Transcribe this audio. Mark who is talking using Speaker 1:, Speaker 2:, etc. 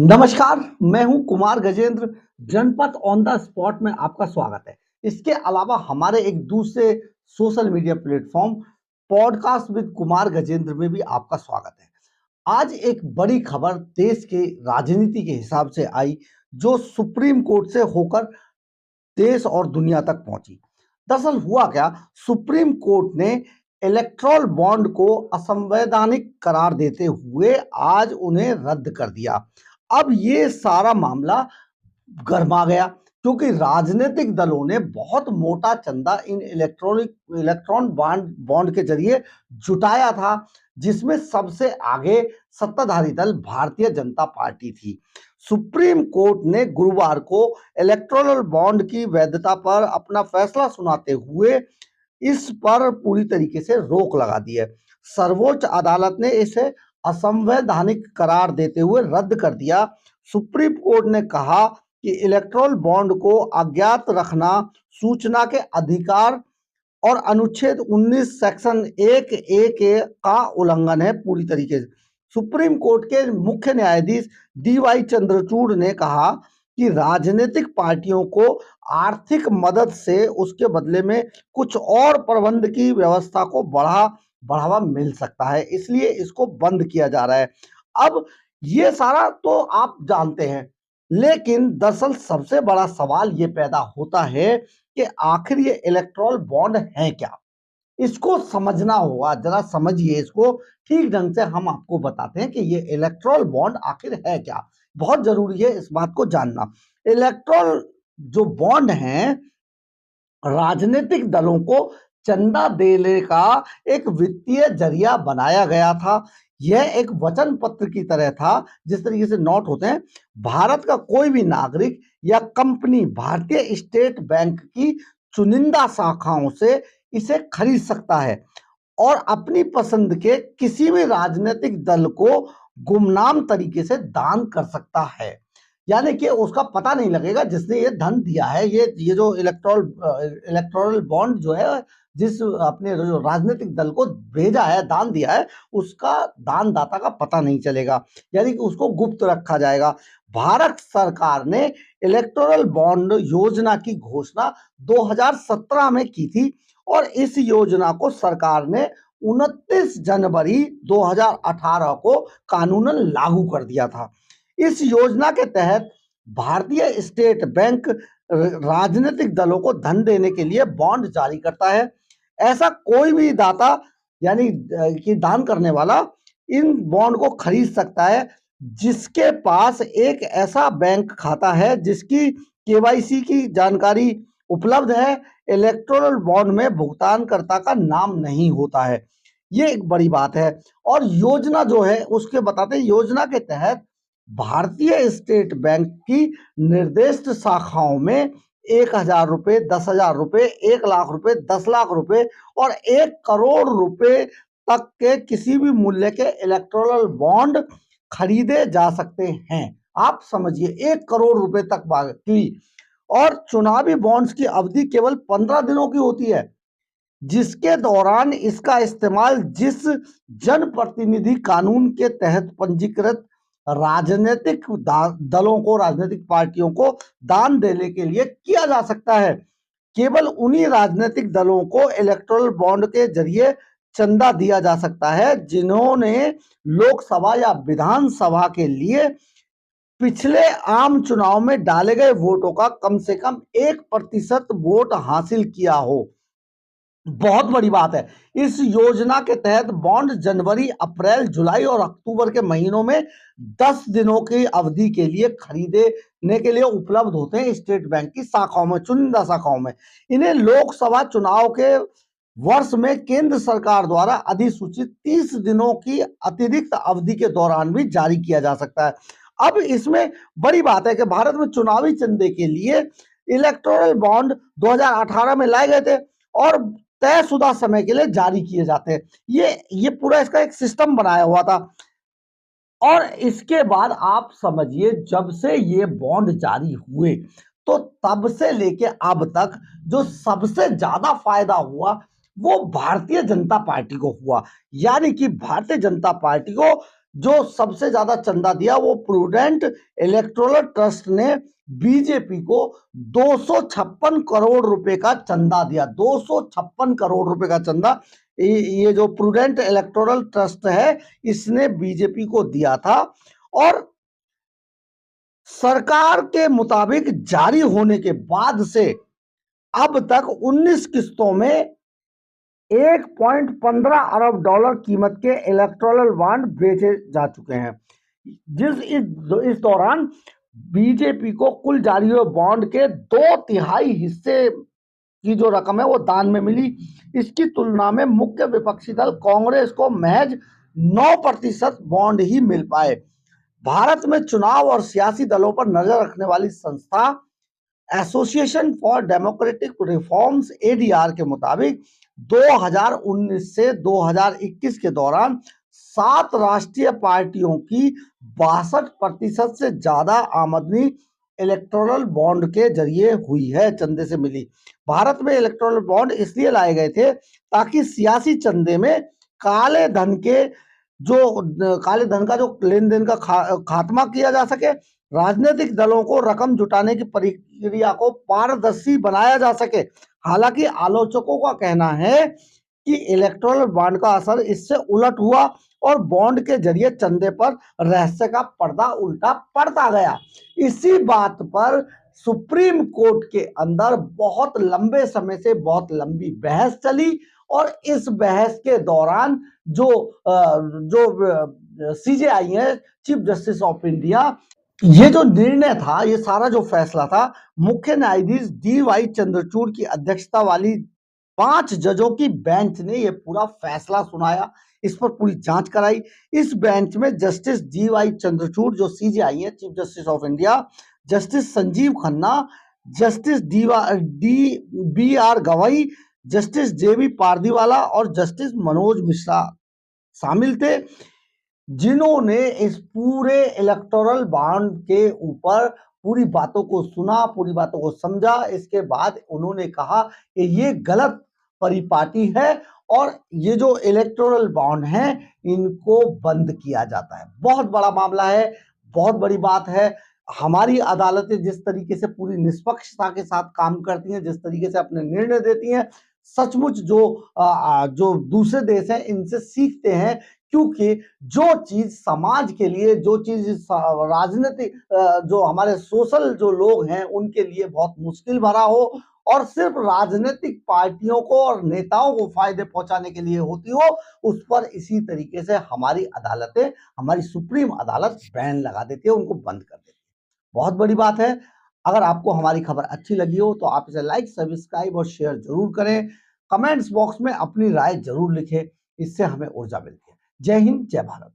Speaker 1: नमस्कार, मैं हूं कुमार गजेंद्र। जनपद ऑन द स्पॉट में आपका स्वागत है। इसके अलावा हमारे एक दूसरे social media platform podcast with Kumar Gajendra में भी आपका स्वागत है। आज एक बड़ी खबर देश के राजनीति के हिसाब से आई, जो सुप्रीम कोर्ट से होकर देश और दुनिया तक पहुंची। दरअसल हुआ क्या, सुप्रीम कोर्ट ने इलेक्टोरल बॉन्ड को असंवैधानिक करार देते हुए आज उन्हें रद्द कर दिया। अब ये सारा मामला गरमा गया, क्योंकि राजनीतिक दलों ने बहुत मोटा चंदा इन इलेक्ट्रॉन बॉन्ड के जरिए जुटाया था, जिसमें सबसे आगे सत्ताधारी दल भारतीय जनता पार्टी थी। सुप्रीम कोर्ट ने गुरुवार को इलेक्टोरल बॉन्ड की वैधता पर अपना फैसला सुनाते हुए इस पर पूरी तरीके से रोक लगा दी है। सर्वोच्च अदालत ने इसे असंवैधानिक करार देते हुए रद्द कर दिया। सुप्रीम कोर्ट ने कहा कि इलेक्टोरल बॉन्ड को अज्ञात रखना सूचना के अधिकार और अनुच्छेद 19 सेक्शन 1A का उल्लंघन है पूरी तरीके से। सुप्रीम कोर्ट के मुख्य न्यायाधीश DY चंद्रचूड़ ने कहा कि राजनीतिक पार्टियों को आर्थिक मदद से उसके बदले में कुछ और प्रबंध की व्यवस्था को बढ़ावा मिल सकता है, इसलिए इसको बंद किया जा रहा है। अब ये सारा तो आप जानते हैं, लेकिन दरअसल सबसे बड़ा सवाल ये पैदा होता है कि आखिर ये इलेक्टोरल बॉन्ड है क्या। इसको समझना होगा, जरा समझिए इसको ठीक ढंग से। हम आपको बताते हैं कि ये इलेक्टोरल बॉन्ड आखिर है क्या। बहुत जरूरी है इस बात को जानना। इलेक्टोरल जो बॉन्ड है, राजनीतिक दलों को चंदा देने का एक वित्तीय जरिया बनाया गया था। यह एक वचन पत्र की तरह था, जिस तरीके से नोट होते हैं। भारत का कोई भी नागरिक या कंपनी भारतीय स्टेट बैंक की चुनिंदा शाखाओं से इसे खरीद सकता है और अपनी पसंद के किसी भी राजनीतिक दल को गुमनाम तरीके से दान कर सकता है। यानी कि उसका पता नहीं लगेगा जिसने ये धन दिया है। ये जो इलेक्टोरल बॉन्ड जो है, जिस अपने जो राजनीतिक दल को भेजा है, दान दिया है, उसका दानदाता का पता नहीं चलेगा, यानी कि उसको गुप्त रखा जाएगा। भारत सरकार ने इलेक्टोरल बॉन्ड योजना की घोषणा 2017 में की थी और इस योजना को सरकार ने 29 जनवरी 2018 को कानूनन लागू कर दिया था। इस योजना के तहत भारतीय स्टेट बैंक राजनीतिक दलों को धन देने के लिए बॉन्ड जारी करता है। ऐसा कोई भी दाता, यानी कि दान करने वाला, इन बॉन्ड को खरीद सकता है जिसके पास एक ऐसा बैंक खाता है जिसकी KYC की जानकारी उपलब्ध है। इलेक्टोरल बॉन्ड में भुगतानकर्ता का नाम नहीं होता है, ये एक बड़ी बात है। और योजना जो है उसके बताते हैं, योजना के तहत भारतीय स्टेट बैंक की निर्दिष्ट शाखाओं में 1,000 रुपए, 10,000 रुपए, 1 लाख रुपए, 10 लाख रुपए और 1 करोड़ रुपए तक के किसी भी मूल्य के इलेक्टोरल बॉन्ड खरीदे जा सकते हैं। आप समझिए, 1 करोड़ रुपए तक की। और चुनावी बॉन्ड्स की अवधि केवल 15 दिनों की होती है, जिसके दौरान इसका इस्तेमाल जिस जनप्रतिनिधि कानून के तहत पंजीकृत राजनीतिक दलों को, राजनीतिक पार्टियों को दान देने के लिए किया जा सकता है। केवल उन्हीं राजनीतिक दलों को इलेक्टोरल बॉन्ड के जरिए चंदा दिया जा सकता है जिन्होंने लोकसभा या विधानसभा के लिए पिछले आम चुनाव में डाले गए वोटों का कम से कम 1% वोट हासिल किया हो। बहुत बड़ी बात है। इस योजना के तहत बॉन्ड जनवरी, अप्रैल, जुलाई और अक्टूबर के महीनों में 10 दिनों की अवधि के लिए खरीदने के लिए उपलब्ध होते हैं स्टेट बैंक की शाखाओं में, चुनिंदा शाखाओं में। इन्हें लोकसभा चुनाव के वर्ष में केंद्र सरकार द्वारा अधिसूचित 30 दिनों की अतिरिक्त अवधि के दौरान भी जारी किया जा सकता है। अब इसमें बड़ी बात है कि भारत में चुनावी चंदे के लिए इलेक्टोरल बॉन्ड 2018 में लाए गए थे और तयशुदा समय के लिए जारी किए जाते हैं। ये पूरा इसका एक सिस्टम बनाया हुआ था। और इसके बाद आप समझिए, जब से ये बॉन्ड जारी हुए तो तब से लेके अब तक जो सबसे ज्यादा फायदा हुआ वो भारतीय जनता पार्टी को हुआ। यानी कि भारतीय जनता पार्टी को जो सबसे ज्यादा चंदा दिया वो प्रूडेंट इलेक्टोरल ट्रस्ट ने बीजेपी को 256 करोड़ रुपए का चंदा दिया। 256 करोड़ रुपए का चंदा ये जो प्रूडेंट इलेक्टोरल ट्रस्ट है इसने बीजेपी को दिया था। और सरकार के मुताबिक जारी होने के बाद से अब तक 19 किस्तों में 1.15 अरब डॉलर कीमत के इलेक्टोरल बॉन्ड बेचे जा चुके हैं। इस दौरान बीजेपी को कुल जारी हुए बॉन्ड के 2/3 हिस्से की जो रकम है वो दान में मिली। इसकी तुलना में मुख्य विपक्षी दल कांग्रेस को महज 9% बॉन्ड ही मिल पाए। भारत में चुनाव और सियासी दलों पर नजर रखने वाली संस्था association for democratic reforms ADR के मुताबिक 2019 से 2021 के दौरान 7 राष्ट्रीय पार्टियों की 62% से ज्यादा आमदनी इलेक्टोरल बॉन्ड के जरिए हुई है, चंदे से मिली। भारत में इलेक्टोरल बॉन्ड इसलिए लाए गए थे ताकि सियासी चंदे में काले धन का जो लेन देन का खात्मा किया जा सके, राजनीतिक दलों को रकम जुटाने की प्रक्रिया को पारदर्शी बनाया जा सके। हालांकि आलोचकों का कहना है कि इलेक्टोरल बॉन्ड का असर इससे उलट हुआ और बॉन्ड के जरिए चंदे पर रहस्य का पर्दा उल्टा पड़ता गया। इसी बात पर सुप्रीम कोर्ट के अंदर बहुत लंबे समय से बहुत लंबी बहस चली और इस बहस के दौरान जो सीजेआई है, चीफ जस्टिस ऑफ इंडिया, ये जो निर्णय था, ये सारा जो फैसला था, मुख्य न्यायाधीश डी.वाई. चंद्रचूड़ की अध्यक्षता वाली 5 जजों की बेंच ने ये पूरा फैसला सुनाया, इस पर पूरी जांच कराई। इस बेंच में जस्टिस डी.वाई. चंद्रचूड़ जो सीजेआई है, chief justice of India, justice Sanjiv Khanna, justice B R. Gavai, justice J B. Pardiwala और जस्टिस मनोज मिश्रा शामिल थे, जिन्होंने इस पूरे इलेक्टोरल बॉन्ड के ऊपर पूरी बातों को सुना, पूरी बातों को समझा। इसके बाद उन्होंने कहा कि ये गलत परिपाटी है और ये जो इलेक्टोरल बॉन्ड हैं इनको बंद किया जाता है। बहुत बड़ा मामला है, बहुत बड़ी बात है। हमारी अदालतें जिस तरीके से पूरी निष्पक्षता के साथ काम करती हैं, जिस तरीके से अपने निर्णय देती हैं, सचमुच जो दूसरे देश हैं इनसे सीखते हैं, क्योंकि जो चीज समाज के लिए, जो चीज राजनीतिक जो हमारे सोशल जो लोग हैं उनके लिए बहुत मुश्किल भरा हो और सिर्फ राजनीतिक पार्टियों को और नेताओं को फायदे पहुंचाने के लिए होती हो, उस पर इसी तरीके से हमारी अदालतें, हमारी सुप्रीम अदालत बैन लगा देती है, उनको बंद कर देती है। बहुत बड़ी बात है। अगर आपको हमारी खबर अच्छी लगी हो तो आप इसे लाइक, सब्सक्राइब और शेयर जरूर करें। कमेंट्स बॉक्स में अपनी राय जरूर लिखें, इससे हमें ऊर्जा मिलती है। जय हिंद, जय भारत।